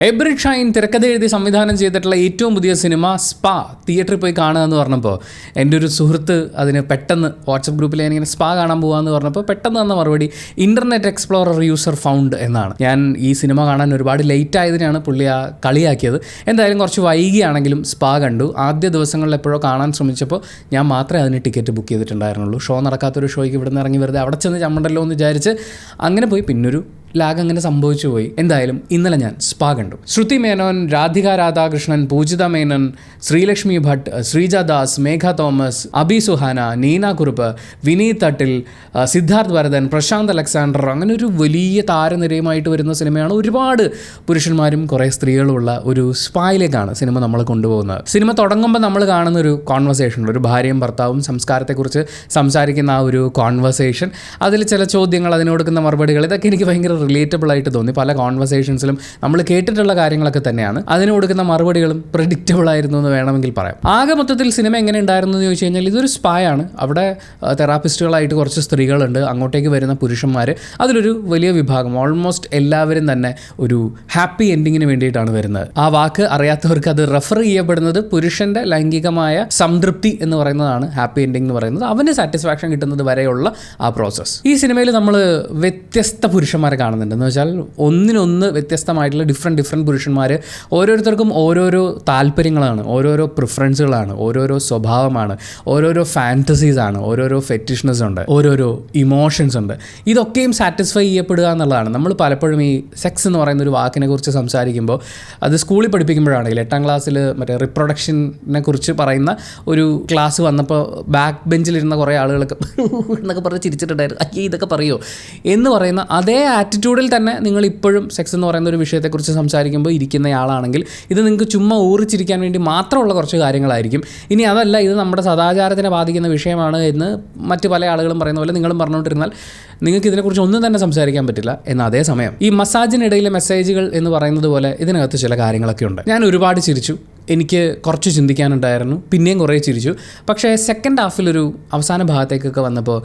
എബ്രിഡ് ഷൈൻ തിരക്കഥ എഴുതി സംവിധാനം ചെയ്തിട്ടുള്ള ഏറ്റവും പുതിയ സിനിമ സ്പാ തിയേറ്ററിൽ പോയി കാണുക എന്ന് പറഞ്ഞപ്പോൾ എൻ്റെ ഒരു സുഹൃത്ത് അതിന് പെട്ടെന്ന് വാട്സപ്പ് ഗ്രൂപ്പിൽ ഞാനിങ്ങനെ സ്പാ കാണാൻ പോകാമെന്ന് പറഞ്ഞപ്പോൾ പെട്ടെന്ന് തന്ന മറുപടി ഇൻ്റർനെറ്റ് എക്സ്പ്ലോറർ യൂസർ ഫൗണ്ട് എന്നാണ്. ഞാൻ ഈ സിനിമ കാണാൻ ഒരുപാട് ലേറ്റ് ആയതിനാണ് പുള്ളി ആ കളിയാക്കിയത്. എന്തായാലും കുറച്ച് വൈകിയാണെങ്കിലും സ്പാ കണ്ടു. ആദ്യ ദിവസങ്ങളിൽ എപ്പോഴോ കാണാൻ ശ്രമിച്ചപ്പോൾ ഞാൻ മാത്രമേ അതിന് ടിക്കറ്റ് ബുക്ക് ചെയ്തിട്ടുണ്ടായിരുന്നുള്ളൂ. ഷോ നടക്കാത്തൊരു ഷോയ്ക്ക് ഇവിടെ നിന്ന് ഇറങ്ങി വെറുതെ അവിടെ ചെന്ന് ചമ്മണ്ടല്ലോ എന്ന് വിചാരിച്ച് അങ്ങനെ പോയി. പിന്നൊരു ലാഗ് അങ്ങനെ സംഭവിച്ചു പോയി. എന്തായാലും ഇന്നലെ ഞാൻ സ്പാ കണ്ടു. ശ്രുതി മേനോൻ, രാധിക രാധാകൃഷ്ണൻ, പൂജിത മേനൻ, ശ്രീലക്ഷ്മി ഭട്ട്, ശ്രീജ ദാസ്, മേഘ തോമസ്, അബി സുഹാന, നീന കുറുപ്പ്, വിനീത് തട്ടിൽ, സിദ്ധാർത്ഥ് വരദൻ, പ്രശാന്ത് അലക്സാണ്ടർ, അങ്ങനെ ഒരു വലിയ താരനിരയുമായിട്ട് വരുന്ന സിനിമയാണ്. ഒരുപാട് പുരുഷന്മാരും കുറേ സ്ത്രീകളുമുള്ള ഒരു സ്പായിലേക്കാണ് സിനിമ നമ്മൾ കൊണ്ടുപോകുന്നത്. സിനിമ തുടങ്ങുമ്പോൾ നമ്മൾ കാണുന്ന ഒരു കോൺവെർസേഷൻ, ഒരു ഭാര്യയും ഭർത്താവും സംസ്കാരത്തെക്കുറിച്ച് സംസാരിക്കുന്ന ആ ഒരു കോൺവെർസേഷൻ, അതിൽ ചില ചോദ്യങ്ങൾ, അതിന് കൊടുക്കുന്ന മറുപടികൾ, ഇതൊക്കെ എനിക്ക് ഭയങ്കര റിലേറ്റബിൾ ആയിട്ട് തോന്നി. പല കോൺവെർസേഷൻസിലും നമ്മൾ കേട്ടിട്ടുള്ള കാര്യങ്ങളൊക്കെ തന്നെയാണ്. അതിന് കൊടുക്കുന്ന മറുപടികളും പ്രെഡിക്റ്റബിൾ ആയിരുന്നു എന്ന് വേണമെങ്കിൽ പറയാം. ആകെ മൊത്തത്തിൽ സിനിമ എങ്ങനെ ഉണ്ടായിരുന്നു എന്ന് ചോദിച്ചു കഴിഞ്ഞാൽ, ഇതൊരു സ്പായാണ്. അവിടെ തെറാപ്പിസ്റ്റുകളായിട്ട് കുറച്ച് സ്ത്രീകളുണ്ട്, അങ്ങോട്ടേക്ക് വരുന്ന പുരുഷന്മാർ. അതിലൊരു വലിയ വിഭാഗം, ഓൾമോസ്റ്റ് എല്ലാവരും തന്നെ ഒരു ഹാപ്പി എൻഡിങ്ങിന് വേണ്ടിയിട്ടാണ് വരുന്നത്. ആ വാക്ക് അറിയാത്തവർക്ക് അത് റെഫർ ചെയ്യപ്പെടുന്നത് പുരുഷൻ്റെ ലൈംഗികമായ സംതൃപ്തി എന്ന് പറയുന്നതാണ് ഹാപ്പി എൻഡിങ് എന്ന് പറയുന്നത്. അവന് സാറ്റിസ്ഫാക്ഷൻ കിട്ടുന്നത് വരെയുള്ള ആ പ്രോസസ്സ്. ഈ സിനിമയിൽ നമ്മൾ വ്യത്യസ്ത പുരുഷന്മാരെ കാണുന്നുണ്ട്. എന്ന് വെച്ചാൽ ഒന്നിനൊന്ന് വ്യത്യസ്തമായിട്ടുള്ള ഡിഫറെൻറ്റ് പുരുഷന്മാർ. ഓരോരുത്തർക്കും ഓരോരോ താല്പര്യങ്ങളാണ്, ഓരോരോ പ്രിഫറൻസുകളാണ്, ഓരോരോ സ്വഭാവമാണ്, ഓരോരോ ഫാൻറ്റസീസാണ്, ഓരോരോ ഫെറ്റിഷ്നെസ് ഉണ്ട്, ഓരോരോ ഇമോഷൻസ് ഉണ്ട്. ഇതൊക്കെയും സാറ്റിസ്ഫൈ ചെയ്യപ്പെടുക എന്നുള്ളതാണ്. നമ്മൾ പലപ്പോഴും ഈ സെക്സ് എന്ന് പറയുന്ന ഒരു വാക്കിനെ കുറിച്ച് സംസാരിക്കുമ്പോൾ അത് സ്കൂളിൽ പഠിപ്പിക്കുമ്പോഴാണെങ്കിൽ 8ാം ക്ലാസ്സിൽ മറ്റേ റിപ്രൊഡക്ഷനെ കുറിച്ച് പറയുന്ന ഒരു ക്ലാസ് വന്നപ്പോൾ ബാക്ക് ബെഞ്ചിലിരുന്ന കുറേ ആളുകളൊക്കെ എന്നൊക്കെ പറഞ്ഞ് ചിരിച്ചിട്ടുണ്ടായിരുന്നു. അയ്യേ ഇതൊക്കെ പറയുമോ എന്ന് പറയുന്ന അതേ ആറ്റിറ്റ്യൂഡിൽ തന്നെ നിങ്ങൾ ഇപ്പോഴും സെക്സ് എന്ന് പറയുന്ന ഒരു വിഷയത്തെക്കുറിച്ച് സംസാരിക്കുമ്പോൾ ഇരിക്കുന്നയാളാണെങ്കിൽ ഇത് നിങ്ങൾക്ക് ചുമ്മാ ഊറിച്ചിരിക്കാൻ വേണ്ടി മാത്രമുള്ള കുറച്ച് കാര്യങ്ങളായിരിക്കും. ഇനി അതല്ല, ഇത് നമ്മുടെ സദാചാരത്തിനെ ബാധിക്കുന്ന വിഷയമാണ് എന്ന് മറ്റ് പല ആളുകളും പറയുന്ന പോലെ നിങ്ങളും പറഞ്ഞുകൊണ്ടിരുന്നാൽ നിങ്ങൾക്ക് ഇതിനെക്കുറിച്ച് ഒന്നും തന്നെ സംസാരിക്കാൻ പറ്റില്ല. എന്നാൽ അതേസമയം ഈ മസാജിനിടയിലെ മെസ്സേജുകൾ എന്ന് പറയുന്നത് പോലെ ഇതിനകത്ത് ചില കാര്യങ്ങളൊക്കെ ഉണ്ട്. ഞാൻ ഒരുപാട് ചിരിച്ചു, എനിക്ക് കുറച്ച് ചിന്തിക്കാനുണ്ടായിരുന്നു, പിന്നെയും കുറേ ചിരിച്ചു. പക്ഷേ സെക്കൻഡ് ഹാഫിലൊരു അവസാന ഭാഗത്തേക്കൊക്കെ വന്നപ്പോൾ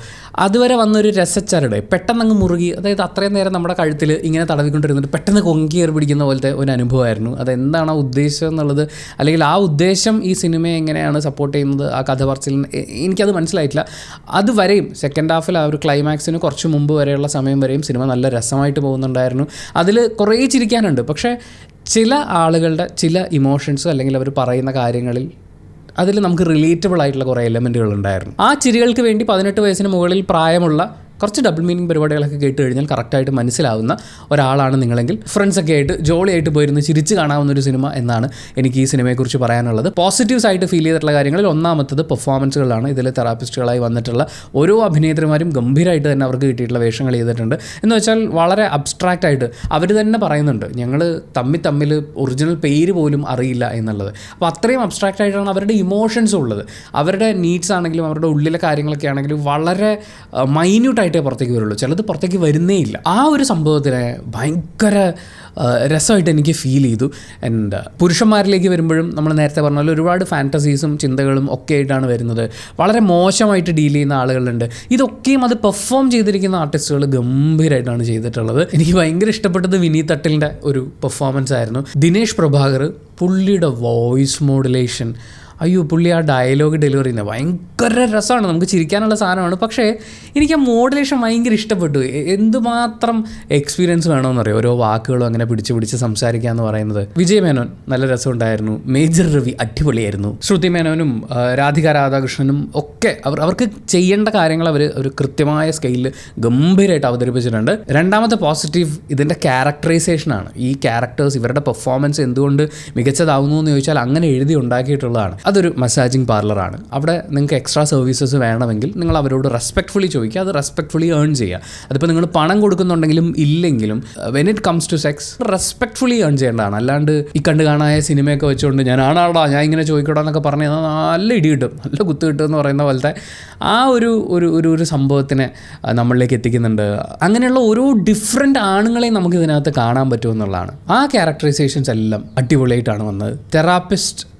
അതുവരെ വന്നൊരു രസച്ചരട് പെട്ടെന്നങ്ങ് മുറുകി, അതായത് അത്രയും നേരം നമ്മുടെ കഴുത്തിൽ ഇങ്ങനെ തടവിക്കൊണ്ടിരുന്നിട്ട് പെട്ടെന്ന് കൊങ്കിയേറി പിടിക്കുന്ന പോലത്തെ ഒരു അനുഭവമായിരുന്നു. അതെന്താണ് ആ ഉദ്ദേശം എന്നുള്ളത്, അല്ലെങ്കിൽ ആ ഉദ്ദേശം ഈ സിനിമയെ എങ്ങനെയാണ് സപ്പോർട്ട് ചെയ്യുന്നത്, ആ കഥ പറച്ചിലിന് എനിക്കത് മനസ്സിലായിട്ടില്ല. അതുവരെയും സെക്കൻഡ് ഹാഫിൽ ആ ഒരു ക്ലൈമാക്സിന് കുറച്ച് മുമ്പ് വരെയുള്ള സമയം വരെയും സിനിമ നല്ല രസമായിട്ട് പോകുന്നുണ്ടായിരുന്നു. അതിൽ കുറേ ചിരിക്കാനുണ്ട്. പക്ഷേ ചില ആളുകളുടെ ചില ഇമോഷൻസ് അല്ലെങ്കിൽ അവർ പറയുന്ന കാര്യങ്ങളിൽ അതിൽ നമുക്ക് റിലേറ്റബിൾ ആയിട്ടുള്ള കുറേ എലമെൻറ്റുകൾ ഉണ്ടായിരുന്നു. ആ ചിരികൾക്ക് വേണ്ടി 18 വയസ്സിന് മുകളിൽ പ്രായമുള്ള കുറച്ച് ഡബിൾ മീനിങ് പരിപാടികളൊക്കെ കേട്ട് കഴിഞ്ഞാൽ കറക്റ്റായിട്ട് മനസ്സിലാവുന്ന ഒരാളാണ് നിങ്ങളെങ്കിൽ ഫ്രണ്ട്സൊക്കെ ആയിട്ട് ജോളിയായിട്ട് പോയിരുന്ന് ചിരിച്ച് കാണാവുന്നൊരു സിനിമ എന്നാണ് എനിക്ക് ഈ സിനിമയെക്കുറിച്ച് പറയാനുള്ളത്. പോസിറ്റീവ്സ് ആയിട്ട് ഫീൽ ചെയ്തിട്ടുള്ള കാര്യങ്ങളിൽ ഒന്നാമത്തത് പെർഫോമൻസുകളാണ്. ഇതിൽ തെറാപ്പിസ്റ്റുകളായി വന്നിട്ടുള്ള ഓരോ അഭിനേത്രിമാരും ഗംഭീരമായിട്ട് തന്നെ അവർക്ക് കിട്ടിയിട്ടുള്ള വേഷങ്ങൾ ചെയ്തിട്ടുണ്ട്. എന്ന് വെച്ചാൽ വളരെ അബ്സ്ട്രാക്റ്റ് ആയിട്ട് അവർ തന്നെ പറയുന്നുണ്ട്, ഞങ്ങൾ തമ്മിൽ ഒറിജിനൽ പേര് പോലും അറിയില്ല എന്നുള്ളത്. അപ്പോൾ അത്രയും അബ്സ്ട്രാക്റ്റ് ആയിട്ടാണ് അവരുടെ ഇമോഷൻസ് ഉള്ളത്. അവരുടെ നീഡ്സ് ആണെങ്കിലും അവരുടെ ഉള്ളിലെ കാര്യങ്ങളൊക്കെ ആണെങ്കിലും വളരെ മൈന്യൂട്ടായിട്ടേ പുറത്തേക്ക് വരുള്ളൂ. ചിലത് പുറത്തേക്ക് വരുന്നേ ഇല്ല. ആ ഒരു സംഭവത്തിനെ ഭയങ്കര രസമായിട്ട് എനിക്ക് ഫീൽ ചെയ്തു. ആൻഡ് പുരുഷന്മാരിലേക്ക് വരുമ്പോഴും നമ്മൾ നേരത്തെ പറഞ്ഞ പോലെ ഒരുപാട് ഫാൻറ്റസീസും ചിന്തകളും ഒക്കെ ആയിട്ടാണ് വരുന്നത്. വളരെ മോശമായിട്ട് ഡീൽ ചെയ്യുന്ന ആളുകളുണ്ട്. ഇതൊക്കെയും അത് പെർഫോം ചെയ്തിരിക്കുന്ന ആർട്ടിസ്റ്റുകൾ ഗംഭീരമായിട്ടാണ് ചെയ്തിട്ടുള്ളത്. എനിക്ക് ഭയങ്കര ഇഷ്ടപ്പെട്ടത് വിനീത് തട്ടിലിൻ്റെ ഒരു പെർഫോമൻസ് ആയിരുന്നു. ദിനേഷ് പ്രഭാകർ, പുള്ളിയുടെ വോയിസ് മോഡുലേഷൻ, അയ്യോ പുള്ളി ആ ഡയലോഗ് ഡെലിവറി ചെയ്യുന്നത് ഭയങ്കര രസമാണ്. നമുക്ക് ചിരിക്കാനുള്ള സാധനമാണ്. പക്ഷേ എനിക്ക് ആ മോഡുലേഷൻ ഭയങ്കര ഇഷ്ടപ്പെട്ടു. എന്തുമാത്രം എക്സ്പീരിയൻസ് വേണമെന്നറിയോ ഓരോ വാക്കുകളും അങ്ങനെ പിടിച്ച് സംസാരിക്കുക എന്ന് പറയുന്നത്. വിജയ് മേനോൻ നല്ല രസമുണ്ടായിരുന്നു. മേജർ രവി അടിപൊളിയായിരുന്നു. ശ്രുതി മേനോനും രാധിക രാധാകൃഷ്ണനും ഒക്കെ അവർക്ക് ചെയ്യേണ്ട കാര്യങ്ങൾ അവർ കൃത്യമായ സ്കെയിലിൽ ഗംഭീരമായിട്ട് അവതരിപ്പിച്ചിട്ടുണ്ട്. രണ്ടാമത്തെ പോസിറ്റീവ് ഇതിൻ്റെ ക്യാരക്ടറൈസേഷനാണ്. ഈ ക്യാരക്ടേഴ്സ്, ഇവരുടെ പെർഫോമൻസ് എന്തുകൊണ്ട് മികച്ചതാവുന്നു എന്ന് ചോദിച്ചാൽ അങ്ങനെ എഴുതി ഉണ്ടാക്കിയിട്ടുള്ളതാണ്. അതൊരു മസാജിങ് പാർലറാണ്. അവിടെ നിങ്ങൾക്ക് എക്സ്ട്രാ സർവീസസ് വേണമെങ്കിൽ നിങ്ങൾ അവരോട് റെസ്പെക്ട്ഫുള്ളി ചോദിക്കുക, അത് റെസ്പെക്ട്ഫുള്ളി ഏൺ ചെയ്യുക. അതിപ്പോൾ നിങ്ങൾ പണം കൊടുക്കുന്നുണ്ടെങ്കിലും ഇല്ലെങ്കിലും when it comes to sex respectfully earn ചെയ്യേണ്ടതാണ്. അല്ലാണ്ട് ഈ കണ്ടു കാണായ സിനിമയൊക്കെ വെച്ചുകൊണ്ട് ഞാൻ ഇങ്ങനെ ചോദിക്കടാ എന്നൊക്കെ പറഞ്ഞ് നല്ല ഇടി കിട്ടും, നല്ല കുത്ത് കിട്ടും എന്ന് പറയുന്ന പോലത്തെ ആ ഒരു സംഭവത്തിനെ നമ്മളിലേക്ക് എത്തിക്കുന്നുണ്ട്. അങ്ങനെയുള്ള ഓരോ ഡിഫറെൻ്റ് ആണുങ്ങളെയും നമുക്ക് ഇതിനകത്ത് കാണാൻ പറ്റുമെന്നുള്ളതാണ്. ആ ക്യാരക്ടറൈസേഷൻസ് എല്ലാം അടിപൊളിയായിട്ടാണ് വന്നത്. തെറാപ്പിസ്റ്റ്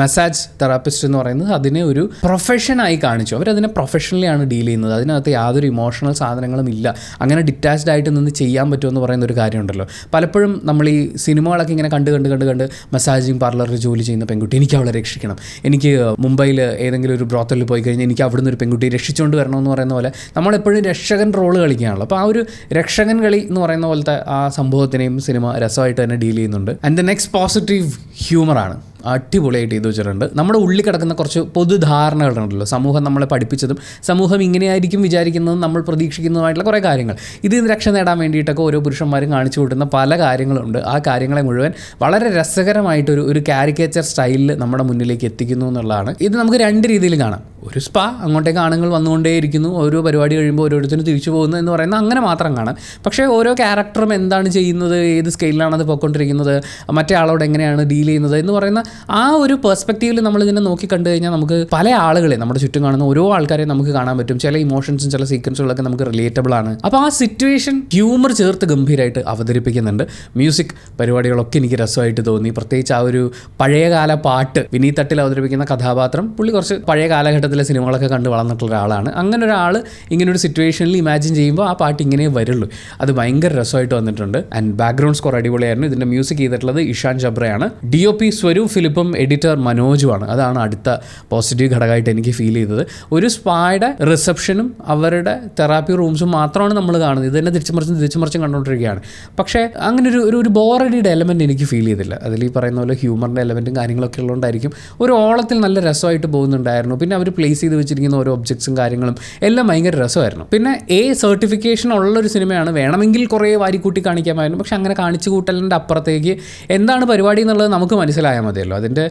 മസാജ് തെറാപ്പിസ്റ്റ് എന്ന് പറയുന്നത് അതിനെ ഒരു പ്രൊഫഷനായി കാണിച്ചു. അവരതിനെ പ്രൊഫഷണലിയാണ് ഡീൽ ചെയ്യുന്നത്. അതിനകത്ത് യാതൊരു ഇമോഷണൽ സാധനങ്ങളും ഇല്ല. അങ്ങനെ ഡിറ്റാച്ച്ഡ് ആയിട്ട് നിന്ന് ചെയ്യാൻ പറ്റുമെന്ന് പറയുന്ന ഒരു കാര്യമുണ്ടല്ലോ. പലപ്പോഴും നമ്മൾ ഈ സിനിമകളൊക്കെ ഇങ്ങനെ കണ്ട് മസാജിങ് പാർലറിൽ ജോലി ചെയ്യുന്ന പെൺകുട്ടി, എനിക്ക് അവളെ രക്ഷിക്കണം, എനിക്ക് മുംബൈയിൽ ഏതെങ്കിലും ഒരു ബ്രോത്തലിൽ പോയി കഴിഞ്ഞാൽ എനിക്ക് അവിടുന്ന് ഒരു പെൺകുട്ടി രക്ഷിച്ചുകൊണ്ട് വരണമെന്ന് പറയുന്ന പോലെ നമ്മളെപ്പോഴും രക്ഷകൻ റോള് കളിക്കുകയാണല്ലോ. അപ്പോൾ ആ ഒരു രക്ഷകൻ കളി എന്ന് പറയുന്ന പോലത്തെ ആ സംഭവത്തിനെയും സിനിമ രസമായിട്ട് തന്നെ ഡീൽ ചെയ്യുന്നുണ്ട്. ആൻഡ് ദ നെക്സ്റ്റ് പോസിറ്റീവ് ഹ്യൂമറാണ്. അടിപൊളിയായിട്ട് ചെയ്തു വെച്ചിട്ടുണ്ട്. നമ്മുടെ ഉള്ളിൽ കിടക്കുന്ന കുറച്ച് പൊതുധാരണകളുണ്ടല്ലോ, സമൂഹം നമ്മളെ പഠിപ്പിച്ചതും സമൂഹം ഇങ്ങനെയായിരിക്കും വിചാരിക്കുന്നതും നമ്മൾ പ്രതീക്ഷിക്കുന്നതുമായിട്ടുള്ള കുറേ കാര്യങ്ങൾ. ഇതിൽ നിന്ന് രക്ഷ നേടാൻ വേണ്ടിയിട്ടൊക്കെ ഓരോ പുരുഷന്മാരും കാണിച്ചു കൂട്ടുന്ന പല കാര്യങ്ങളുണ്ട്. ആ കാര്യങ്ങളെ മുഴുവൻ വളരെ രസകരമായിട്ടൊരു കാരിക്കേച്ചർ സ്റ്റൈലിൽ നമ്മുടെ മുന്നിലേക്ക് എത്തിക്കുന്നു എന്നുള്ളതാണ്. ഇത് നമുക്ക് രണ്ട് രീതിയിൽ കാണാം. ഒരു സ്പാ, അങ്ങോട്ടേക്ക് ആണുങ്ങൾ വന്നുകൊണ്ടേയിരിക്കുന്നു, ഓരോ പരിപാടി കഴിയുമ്പോൾ ഓരോരുത്തരും തിരിച്ചു പോകുന്നു എന്ന് പറയുന്നത് അങ്ങനെ മാത്രം കാണാം. പക്ഷേ ഓരോ ക്യാരക്ടറും എന്താണ് ചെയ്യുന്നത്, ഏത് സ്കെയിലാണ് അത് പോയിക്കൊണ്ടിരിക്കുന്നത്, മറ്റേ ആളോട് എങ്ങനെയാണ് ഡീൽ ചെയ്യുന്നത് എന്ന് പറയുന്ന ആ ഒരു പെർസ്പെക്റ്റീവിൽ നമ്മൾ ഇതിനെ നോക്കി കണ്ടു കഴിഞ്ഞാൽ നമുക്ക് പല ആളുകളെ, നമ്മുടെ ചുറ്റും കാണുന്ന ഓരോ ആൾക്കാരെയും നമുക്ക് കാണാൻ പറ്റും. ചില ഇമോഷൻസും ചില സീക്വൻസുകളൊക്കെ നമുക്ക് റിലേറ്റബിൾ ആണ്. അപ്പോൾ ആ സിറ്റുവേഷൻ ഹ്യൂമർ ചേർത്ത് ഗംഭീരമായിട്ട് അവതരിപ്പിക്കുന്നുണ്ട്. മ്യൂസിക് പരിപാടികളൊക്കെ എനിക്ക് രസമായിട്ട് തോന്നി. പ്രത്യേകിച്ച് ആ ഒരു പഴയകാല പാട്ട്, വിനീത് തട്ടിൽ അവതരിപ്പിക്കുന്ന കഥാപാത്രം, പുള്ളി കുറച്ച് പഴയ കാലഘട്ടത്തിലെ സിനിമകളൊക്കെ കണ്ട് വളർന്നിട്ടുള്ള ഒരാളാണ്. അങ്ങനെ ഒരാൾ ഇങ്ങനൊരു സിറ്റുവേഷനിൽ ഇമാജിൻ ചെയ്യുമ്പോൾ ആ പാട്ട് ഇങ്ങനെ വരുള്ളൂ. അത് ഭയങ്കര രസമായിട്ട് വന്നിട്ടുണ്ട്. ആൻഡ് ബാക്ക്ഗ്രൗണ്ട് സ്കോർ അടിപൊളിയായിരുന്നു. ഇതിൻ്റെ മ്യൂസിക് ചെയ്തിട്ടുള്ളത് ഇഷാൻ ജബ്രയാണ്. DOP സ്വരൂപ് ഫിലിപ്പും എഡിറ്റർ മനോജുമാണ്. അതാണ് അടുത്ത പോസിറ്റീവ് ഘടകമായിട്ട് എനിക്ക് ഫീൽ ചെയ്തത്. ഒരു സ്പായുടെ റിസപ്ഷനും അവരുടെ തെറാപ്പി റൂംസും മാത്രമാണ് നമ്മൾ കാണുന്നത്. ഇത് തന്നെ തിരിച്ചു മറിച്ചും കണ്ടുകൊണ്ടിരിക്കുകയാണ്. പക്ഷേ അങ്ങനെ ഒരു ബോറഡിയുടെ എലമെൻറ്റ് എനിക്ക് ഫീൽ ചെയ്തില്ല. അതിൽ ഈ പറയുന്ന പോലെ ഹ്യൂമറിൻ്റെ എലമെൻറ്റും കാര്യങ്ങളൊക്കെ ഉള്ളതുകൊണ്ടായിരിക്കും ഒരു ഓളത്തിൽ നല്ല രസമായിട്ട് പോകുന്നുണ്ടായിരുന്നു. പിന്നെ അവർ പ്ലേസ് ചെയ്ത് വെച്ചിരിക്കുന്ന ഓരോ ഒബ്ജക്ട്സും കാര്യങ്ങളും എല്ലാം ഭയങ്കര രസമായിരുന്നു. പിന്നെ സർട്ടിഫിക്കേഷൻ ഉള്ളൊരു സിനിമയാണ്. വേണമെങ്കിൽ കുറേ വാരിക്കൂട്ടി കാണിക്കാമായിരുന്നു. പക്ഷെ അങ്ങനെ കാണിച്ചു കൂട്ടലിൻ്റെ അപ്പുറത്തേക്ക് എന്താണ് പരിപാടി എന്നുള്ളത് നമുക്ക് മനസ്സിലായാൽ മതിയല്ലോ. അതിൻ്റെ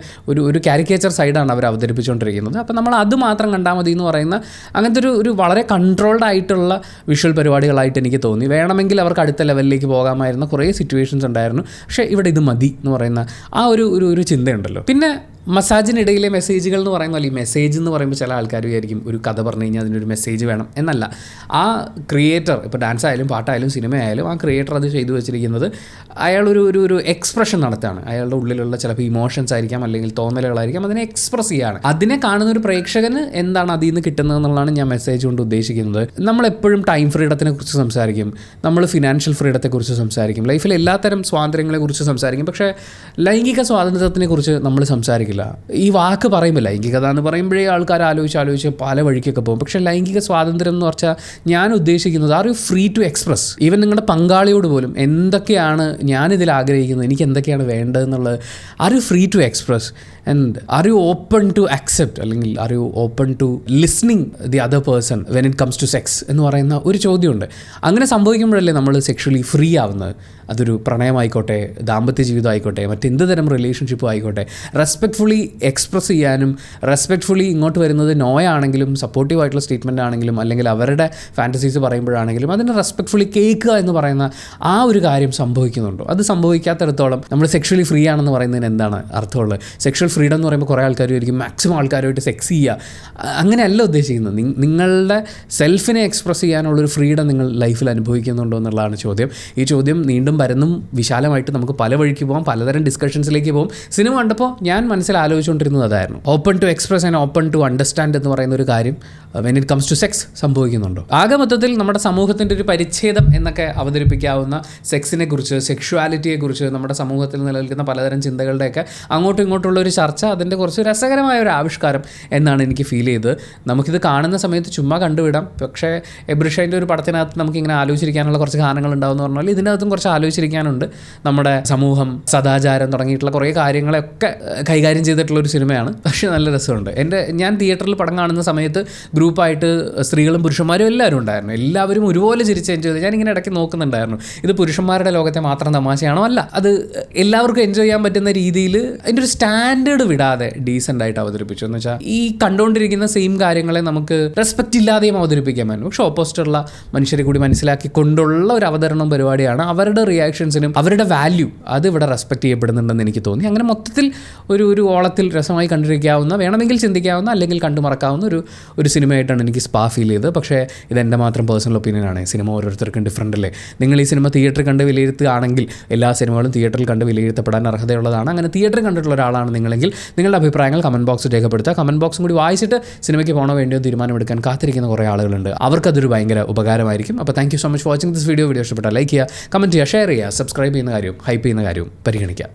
ഒരു കാരിക്കേച്ചർ സൈഡാണ് അവർ അവതരിപ്പിച്ചുകൊണ്ടിരിക്കുന്നത്. അപ്പോൾ നമ്മൾ അത് മാത്രം കണ്ടാൽ മതി എന്ന് പറയുന്ന അങ്ങനത്തെ ഒരു വളരെ കൺട്രോൾഡ് ആയിട്ടുള്ള വിഷ്വൽ പരിപാടികളായിട്ട് എനിക്ക് തോന്നി. വേണമെങ്കിൽ അവർക്ക് അടുത്ത ലെവലിലേക്ക് പോകാമായിരുന്ന കുറേ സിറ്റുവേഷൻസ് ഉണ്ടായിരുന്നു. പക്ഷേ ഇവിടെ ഇത് മതി എന്ന് പറയുന്ന ആ ഒരു ചിന്തയുണ്ടല്ലോ. പിന്നെ മസാജിനിടയിലെ മെസ്സേജുകൾ എന്ന് പറയുന്ന പോലെ, ഈ മെസ്സേജ് എന്ന് പറയുമ്പോൾ ചില ആൾക്കാർ വിചാരിക്കും ഒരു കഥ പറഞ്ഞു കഴിഞ്ഞാൽ അതിനൊരു മെസ്സേജ് വേണം എന്നല്ല. ആ ക്രിയേറ്റർ, ഇപ്പോൾ ഡാൻസ് ആയാലും പാട്ടായാലും സിനിമയായാലും, ആ ക്രിയേറ്റർ അത് ചെയ്തു വെച്ചിരിക്കുന്നത് അയാളൊരു എക്സ്പ്രഷൻ നടത്തുകയാണ്. അയാളുടെ ഉള്ളിലുള്ള ചിലപ്പോൾ ഇമോഷൻസ് ആയിരിക്കാം, അല്ലെങ്കിൽ തോന്നലുകളായിരിക്കാം, അതിനെ എക്സ്പ്രസ് ചെയ്യാണ്. അതിനെ കാണുന്ന ഒരു പ്രേക്ഷകന് എന്താണ് അതിൽ നിന്ന് കിട്ടുന്നത് എന്നുള്ളതാണ് ഞാൻ മെസ്സേജ് കൊണ്ട് ഉദ്ദേശിക്കുന്നത്. നമ്മളെപ്പോഴും ടൈം ഫ്രീഡത്തിനെ കുറിച്ച് സംസാരിക്കും, നമ്മൾ ഫിനാൻഷ്യൽ ഫ്രീഡത്തെക്കുറിച്ച് സംസാരിക്കും, ലൈഫിൽ എല്ലാത്തരം സ്വാതന്ത്ര്യങ്ങളെക്കുറിച്ച് സംസാരിക്കും. പക്ഷേ ലൈംഗിക സ്വാതന്ത്ര്യത്തിനെ കുറിച്ച് നമ്മൾ സംസാരിക്കില്ല. ഈ വാക്ക് പറയുമ്പോൾ ലൈംഗികത എന്ന് പറയുമ്പോഴേ ആൾക്കാർ ആലോചിച്ച് പല വഴിക്കൊക്കെ പോകും. പക്ഷേ ലൈംഗിക സ്വാതന്ത്ര്യം എന്ന് പറഞ്ഞാൽ ഞാൻ ഉദ്ദേശിക്കുന്നത് are you free to express. Even നിങ്ങളുടെ പങ്കാളിയോട് പോലും എന്തൊക്കെയാണ് ഞാനിതിൽ ആഗ്രഹിക്കുന്നത്, എനിക്ക് എന്തൊക്കെയാണ് വേണ്ടതെന്നുള്ളത്, are you free to express and are you open to accept, അല്ലെങ്കിൽ are you open to listening the other person when it comes to sex എന്ന് പറയുന്ന ഒരു ചോദ്യമുണ്ട്. അങ്ങനെ സംഭവിക്കുമ്പോഴല്ലേ നമ്മൾ സെക്ഷുവലി ഫ്രീ ആവുന്നത്. അതൊരു പ്രണയമായിക്കോട്ടെ, ദാമ്പത്യ ജീവിതം ആയിക്കോട്ടെ, മറ്റെന്ത് തരം റിലേഷൻഷിപ്പും ആയിക്കോട്ടെ, റെസ്പെക്റ്റ്ഫുള്ളി എക്സ്പ്രസ് ചെയ്യാനും റെസ്പെക്റ്റ്ഫുള്ളി ഇങ്ങോട്ട് വരുന്നത് നോയാണെങ്കിലും സപ്പോർട്ടീവ് ആയിട്ടുള്ള സ്റ്റേറ്റ്മെൻ്റ് ആണെങ്കിലും, അല്ലെങ്കിൽ അവരുടെ ഫാൻറ്റസീസ് പറയുമ്പോഴാണെങ്കിലും അതിനെ റെസ്പെക്റ്റ്ഫുള്ളി കേൾക്കുക എന്ന് പറയുന്ന ആ ഒരു കാര്യം സംഭവിക്കുന്നുണ്ടോ? അത് സംഭവിക്കാത്തിടത്തോളം നമ്മൾ സെക്ഷുവലി ഫ്രീ ആണെന്ന് പറയുന്നതിന് എന്താണ് അർത്ഥമുള്ളത്? സെക്ഷൽ ഫ്രീഡം എന്ന് പറയുമ്പോൾ കുറേ ആൾക്കാരും മാക്സിമം ആൾക്കാരുമായിട്ട് സെക്സ് ചെയ്യുക, അങ്ങനെയല്ല ഉദ്ദേശിക്കുന്നത്. നിങ്ങളുടെ സെൽഫിനെ എക്സ്പ്രസ് ചെയ്യാനുള്ളൊരു ഫ്രീഡം നിങ്ങൾ ലൈഫിൽ അനുഭവിക്കുന്നുണ്ടോ എന്നുള്ളതാണ് ചോദ്യം. ഈ ചോദ്യം നീണ്ടും പരന്നും വിശാലമായിട്ട് നമുക്ക് പല വഴിക്ക് പോകാം, പലതരം ഡിസ്കഷൻസിലേക്ക് പോകും. സിനിമ കണ്ടപ്പോൾ ഞാൻ മനസ്സിൽ ആലോചിച്ചുകൊണ്ടിരുന്നത് അതായിരുന്നു. Open to express and open to understand എന്ന് പറയുന്ന ഒരു കാര്യം when it comes to sex സംഭവിക്കുന്നുണ്ടോ? ആകെ മൊത്തത്തിൽ നമ്മുടെ സമൂഹത്തിൻ്റെ ഒരു പരിച്ഛേദം എന്നൊക്കെ അവതരിപ്പിക്കാവുന്ന സെക്സിനെ കുറിച്ച്, സെക്ഷുവാലിറ്റിയെക്കുറിച്ച്, നമ്മുടെ സമൂഹത്തിൽ നിലനിൽക്കുന്ന പലതരം ചിന്തകളുടെയൊക്കെ അങ്ങോട്ടും ഇങ്ങോട്ടുള്ള ഒരു ചർച്ച, അതിൻ്റെ കുറച്ച് രസകരമായ ഒരു ആവിഷ്കാരം എന്നാണ് എനിക്ക് ഫീൽ ചെയ്തത്. നമുക്കിത് കാണുന്ന സമയത്ത് ചുമ്മാ കണ്ടുവിടാം. പക്ഷേ എബ്രിഷൈൻ്റെ ഒരു പടത്തിനകത്ത് നമുക്കിങ്ങനെ ആലോചിച്ചിരിക്കാനുള്ള കുറച്ച് ഗാനങ്ങൾ ഉണ്ടാവും എന്ന് പറഞ്ഞാൽ ഇതിനകത്തും കുറച്ച് ആലോചിച്ചിരിക്കാനുണ്ട്. നമ്മുടെ സമൂഹം, സദാചാരം തുടങ്ങിയിട്ടുള്ള കുറേ കാര്യങ്ങളൊക്കെ കൈകാര്യം ചെയ്തിട്ടുള്ളൊരു സിനിമയാണ്. പക്ഷേ നല്ല രസമുണ്ട്. ഞാൻ തിയേറ്ററിൽ പടം കാണുന്ന സമയത്ത് ഗ്രൂപ്പായിട്ട് സ്ത്രീകളും പുരുഷന്മാരും എല്ലാവരും ഉണ്ടായിരുന്നു. എല്ലാവരും ഒരുപോലെ ചിരിച്ച് എൻജോയ് ചെയ്ത് ഞാനിങ്ങനെ ഇടയ്ക്ക് നോക്കുന്നുണ്ടായിരുന്നു. ഇത് പുരുഷന്മാരുടെ ലോകത്തെ മാത്രം തമാശയാണോ? അല്ല, അത് എല്ലാവർക്കും എൻജോയ് ചെയ്യാൻ പറ്റുന്ന രീതിയിൽ അതിൻ്റെ ഒരു സ്റ്റാൻഡേർഡ് വിടാതെ ഡീസൻ്റ് ആയിട്ട് അവതരിപ്പിച്ചു. എന്ന് വെച്ചാൽ ഈ കണ്ടുകൊണ്ടിരിക്കുന്ന സെയിം കാര്യങ്ങളെ നമുക്ക് റെസ്പെക്റ്റ് ഇല്ലാതെയും അവതരിപ്പിക്കാൻ പറ്റും. പക്ഷേ ഓപ്പോസിറ്റുള്ള മനുഷ്യരെ കൂടി മനസ്സിലാക്കിക്കൊണ്ടുള്ള ഒരു അവതരണം പരിപാടിയാണ്. അവരുടെ റിയാക്ഷൻസിനും അവരുടെ വാല്യൂ അത് ഇവിടെ റെസ്പെക്റ്റ് ചെയ്യപ്പെടുന്നുണ്ടെന്ന് എനിക്ക് തോന്നി. അങ്ങനെ മൊത്തത്തിൽ ഒരു ഓളത്തിൽ രസമായി കണ്ടിരിക്കാവുന്ന, വേണമെങ്കിൽ ചിന്തിക്കാവുന്ന, അല്ലെങ്കിൽ കണ്ടു മറക്കാവുന്ന ഒരു സിനിമയായിട്ടാണ് എനിക്ക് സ്പാ ഫീൽ ചെയ്തത്. പക്ഷേ ഇതെൻ്റെ മാത്രം പേഴ്സണൽ ഒപ്പീനിയനാണ്. സിനിമ ഓരോരുത്തർക്കും ഡിഫറൻ്റ് അല്ലേ. നിങ്ങൾ ഈ സിനിമ തിയേറ്ററിൽ കണ്ട് വിലയിരുത്തുകയാണെങ്കിൽ എല്ലാ സിനിമകളും തിയേറ്ററിൽ കണ്ട് വിലയിരുത്തപ്പെടാൻ അർഹതയുള്ളതാണ്. അങ്ങനെ തിയേറ്ററിൽ കണ്ടിട്ടുള്ള ഒരാളാണ് നിങ്ങളെങ്കിൽ നിങ്ങളുടെ അഭിപ്രായങ്ങൾ കമൻറ്റ് ബോക്സിൽ രേഖപ്പെടുത്തുക. കമൻറ്റ് ബോക്സും കൂടി വായിച്ചിട്ട് സിനിമയ്ക്ക് പോകണോ വേണ്ടിയോ തീരുമാനമെടുക്കാൻ കാത്തിരിക്കുന്ന കുറേ ആളുകളുണ്ട്. അവർക്കതൊരു ഭയങ്കര ഉപകാരമായിരിക്കും. അപ്പോൾ thank you so much for watching this video. ഇഷ്ടപ്പെട്ടാൽ ലൈക്ക് ചെയ്യുക, കമൻറ്റ് ചെയ്യുക, ഷെയർ ചെയ്യുക, സബ്സ്ക്രൈബ് ചെയ്യുന്ന കാര്യവും ഹൈപ്പ് ചെയ്യുന്ന കാര്യവും പരിഗണിക്കുക.